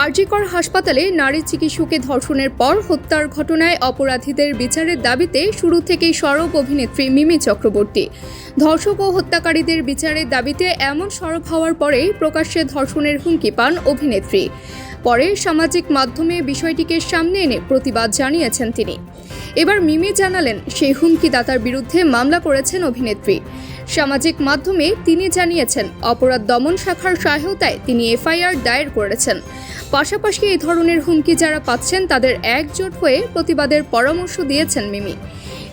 আরজিকর হাসপাতালে নারী চিকিৎসকে ধর্ষণের পর হত্যার ঘটনায় অপরাধীদের বিচারের দাবিতে শুরু থেকেই সরব অভিনেত্রী মিমি চক্রবর্তী। ধর্ষক ও হত্যাকারীদের বিচারের দাবিতে এমন সরব হওয়ার পরেই প্রকাশ্যে ধর্ষণের হুমকি পান অভিনেত্রী। পরে সামাজিক মাধ্যমে বিষয়টিকে সামনে এনে প্রতিবাদ জানিয়েছেন তিনি। এবার মিমি জানালেন সেই হুমকিদাতার বিরুদ্ধে মামলা করেছেন অভিনেত্রী। সামাজিক মাধ্যমে তিনি জানিয়েছেন অপরাধ দমন শাখার সহায়তায় তিনি এফআইআর দায়ের করেছেন। পাশাপাশি এই ধরনের হুমকি যারা পাচ্ছেন তাদের একজোট হয়ে প্রতিবাদের পরামর্শ দিয়েছেন মিমি।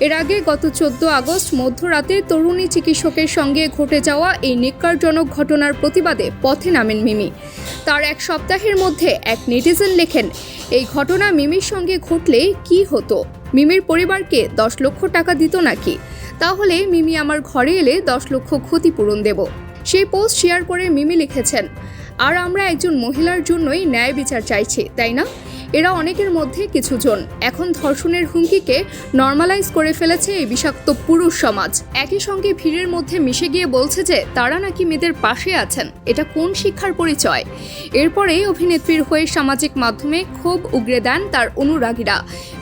এর আগে গত 14 আগস্ট মধ্যরাতে তরুণী চিকিৎসকের সঙ্গে ঘটে যাওয়া এই ন্যক্কারজনক ঘটনার প্রতিবাদে পথে নামেন মিমি। তার এক সপ্তাহের মধ্যে এক নেটিজেন লেখেন, এই ঘটনা মিমির সঙ্গে ঘটলে কি হতো? মিমির পরিবারকে 10 লক্ষ টাকা দিত নাকি? তাহলে মিমি আমার ঘরে এলে 10 লক্ষ ক্ষতিপূরণ দেব। সেই পোস্ট শেয়ার করে মিমি লিখেছেন, আর আমরা একজন মহিলার জন্যই ন্যায় বিচার চাইছি, তাই না? এরা অনেকের মধ্যে কিছুজন এখন ধর্ষণের হুমকিকে নর্মালাইজ করে ফেলেছে এই বিষাক্ত পুরুষ সমাজ। একই সঙ্গে ভিড়ের মধ্যে মিশে গিয়ে বলছে যে তারা নাকি মেয়েদের পাশে আছেন। এটা কোন শিক্ষার পরিচয়? এরপরে অভিনেত্রীর হয়ে সামাজিক মাধ্যমে ক্ষোভ উগরে দেন তার অনুরাগীরা।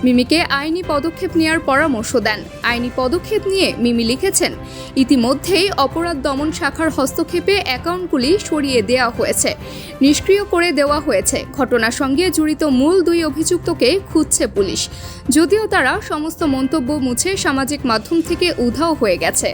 মিমিকে আইনি পদক্ষেপ নেওয়ার পরামর্শ দেন। আইনি পদক্ষেপ নিয়ে মিমি লিখেছেন, ইতিমধ্যেই অপরাধ দমন শাখার হস্তক্ষেপে অ্যাকাউন্টগুলি সরিয়ে দেওয়া হয়েছে, নিষ্ক্রিয় করে দেওয়া হয়েছে। ঘটনার সঙ্গে জড়িত মূল 2 অভিযুক্তকে খুঁজছে পুলিশ, যদিও তারা সমস্ত মন্তব্য মুছে সামাজিক মাধ্যম থেকে উধাও হয়ে গেছে।